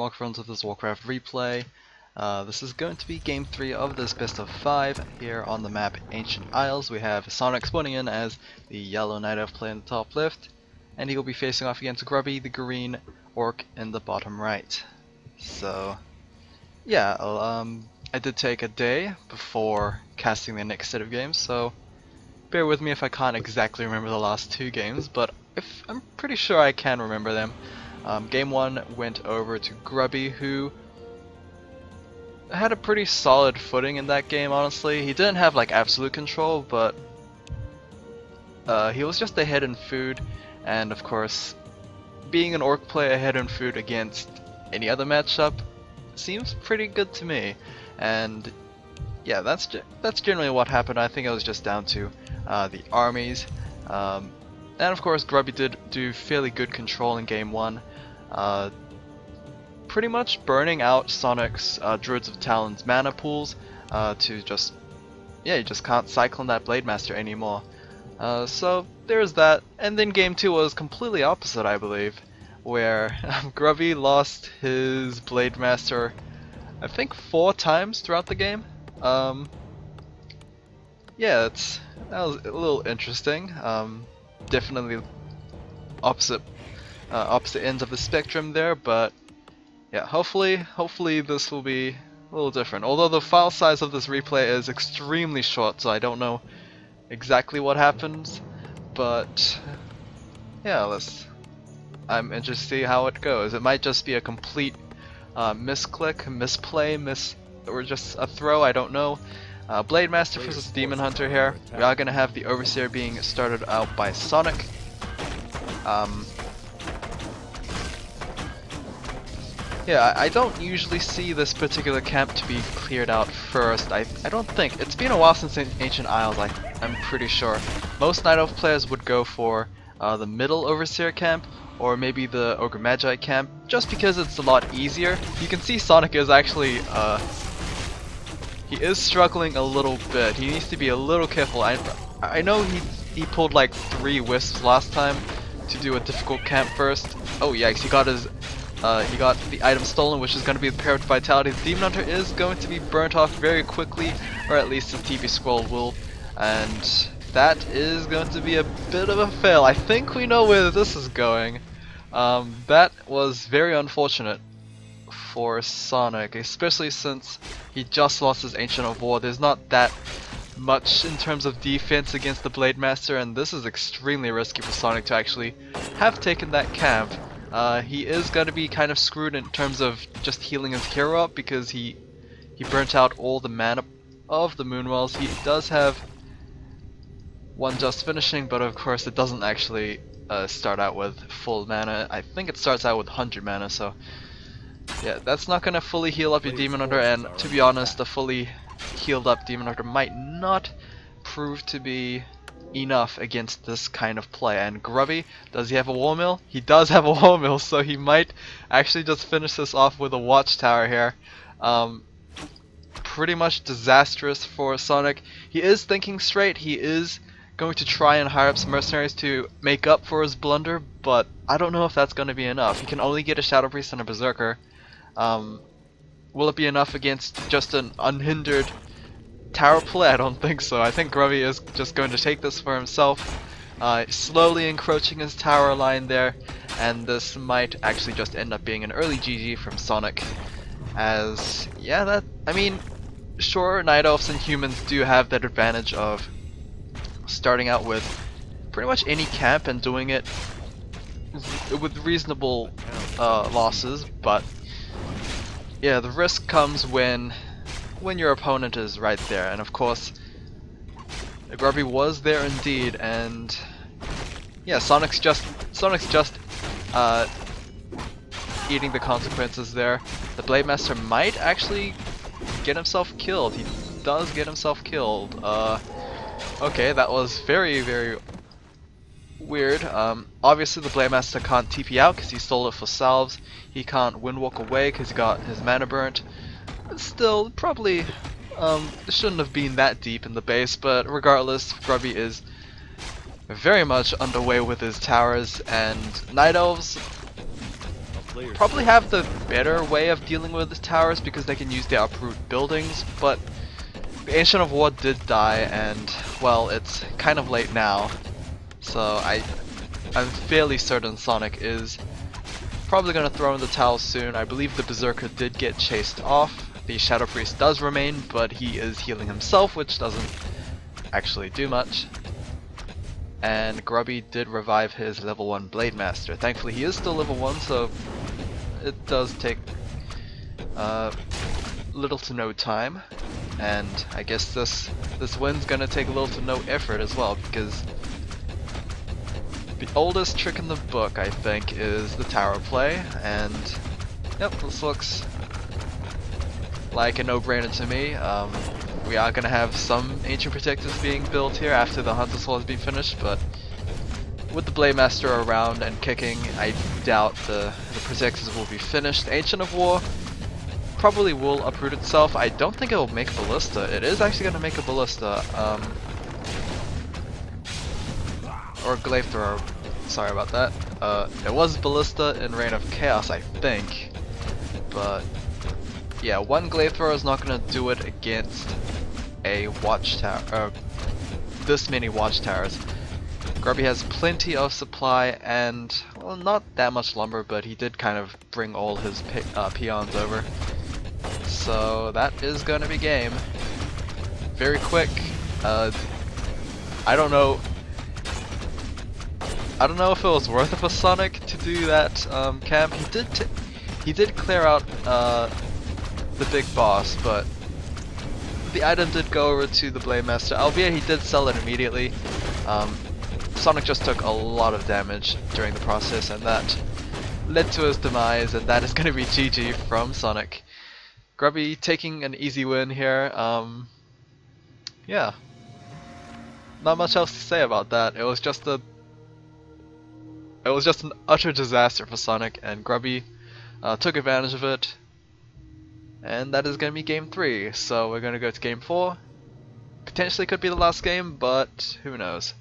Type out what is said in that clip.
welcome to this Warcraft replay. This is going to be game 3 of this best of 5 here on the map Ancient Isles. We have Sonik spawning in as the yellow Night Elf player in the top left, and he will be facing off against Grubby, the green orc, in the bottom right. So, yeah, I did take a day before casting the next set of games, so bear with me if I can't exactly remember the last 2 games, but I'm pretty sure I can remember them. Game 1 went over to Grubby, who had a pretty solid footing in that game, honestly. He didn't have like absolute control, but he was just ahead in food, and of course, being an orc player ahead in food against any other matchup seems pretty good to me. And yeah, that's generally what happened. I think it was just down to the armies. And of course, Grubby did do fairly good control in game 1. Pretty much burning out Sonic's Druids of Talon's mana pools to just, yeah, you just can't cyclone that Blade Master anymore. So there's that, and then game 2 was completely opposite, I believe, where Grubby lost his Blade Master, I think 4 times throughout the game. Yeah, that was a little interesting. Definitely opposite ends of the spectrum there, but yeah, hopefully this will be a little different. Although the file size of this replay is extremely short, so I don't know exactly what happens, but yeah, I'm interested to see how it goes. It might just be a complete misclick, misplay, or just a throw, I don't know. Blade Master versus Demon Hunter here. We are going to have the Overseer being started out by Sonik. Yeah, I don't usually see this particular camp to be cleared out first. I don't think. It's been a while since Ancient Isles, I'm pretty sure. Most Night Elf players would go for the middle Overseer camp, or maybe the Ogre Magi camp, just because it's a lot easier. You can see Sonik is actually he is struggling a little bit. He needs to be a little careful. I know he pulled like 3 wisps last time to do a difficult camp first. Oh yikes, he got the item stolen, which is going to be the Parrot Vitality. The Demon Hunter is going to be burnt off very quickly, or at least his TP scroll will, and that is going to be a bit of a fail. I think we know where this is going. That was very unfortunate for Sonik, especially since he just lost his Ancient of War. There's not that much in terms of defense against the Blade Master, and this is extremely risky for Sonik to actually have taken that camp. He is going to be kind of screwed in terms of just healing his hero up, because he burnt out all the mana of the Moonwells. He does have one just finishing, but of course it doesn't actually start out with full mana. I think it starts out with 100 mana, so yeah, that's not going to fully heal up your Demon Hunter, and to be honest, the fully healed up Demon Hunter might not prove to be enough against this kind of play. And Grubby, does he have a War Mill? He does have a War Mill, so he might actually just finish this off with a Watchtower here. Pretty much disastrous for Sonik. He is thinking straight. He is going to try and hire up some mercenaries to make up for his blunder, but I don't know if that's going to be enough. He can only get a Shadow Priest and a Berserker. Will it be enough against just an unhindered tower play? I don't think so. I think Grubby is just going to take this for himself, slowly encroaching his tower line there, and this might actually just end up being an early GG from Sonik. As, yeah, I mean, sure, Night Elves and humans do have that advantage of starting out with pretty much any camp and doing it with reasonable losses, but yeah, the risk comes when your opponent is right there, and of course Grubby was there indeed, and yeah, Sonic's just eating the consequences there. The Blade Master might actually get himself killed. He does get himself killed. Okay, that was very, very weird. Obviously the Blade Master can't TP out because he stole it for salves. He can't Windwalk away because he got his mana burnt. Still, probably it shouldn't have been that deep in the base, but regardless, Grubby is very much underway with his towers, and Night Elves probably have the better way of dealing with the towers because they can use the uproot buildings, but the Ancient of War did die, and well, it's kind of late now, so I'm fairly certain Sonic is probably going to throw in the towel soon. I believe the Berserker did get chased off. The Shadow Priest does remain, but he is healing himself, which doesn't actually do much. And Grubby did revive his level 1 Blade Master. Thankfully he is still level 1, so it does take little to no time. And I guess this win's gonna take little to no effort as well, because the oldest trick in the book, I think, is the tower play, and yep, this looks like a no-brainer to me. We are going to have some Ancient Protectors being built here after the Hunter's Hall has been finished, but with the Blade Master around and kicking, I doubt the Protectors will be finished. Ancient of War probably will uproot itself. I don't think it will make Ballista. It is actually going to make a Ballista. Or Glaive Thrower. Sorry about that. It was Ballista in Reign of Chaos, I think. But yeah, one Glaive Thrower is not going to do it against a watchtower. This many watchtowers. Grubby has plenty of supply and, well, not that much lumber, but he did kind of bring all his peons over. So that is going to be game. Very quick. I don't know if it was worth it for Sonic to do that camp. He did clear out the big boss, but the item did go over to the Blade Master, albeit he did sell it immediately. Sonic just took a lot of damage during the process, and that led to his demise, and that is going to be GG from Sonic. Grubby taking an easy win here. Yeah, not much else to say about that. It was just an utter disaster for Sonic, and Grubby took advantage of it. And that is going to be game 3, so we're going to go to game 4. Potentially could be the last game, but who knows.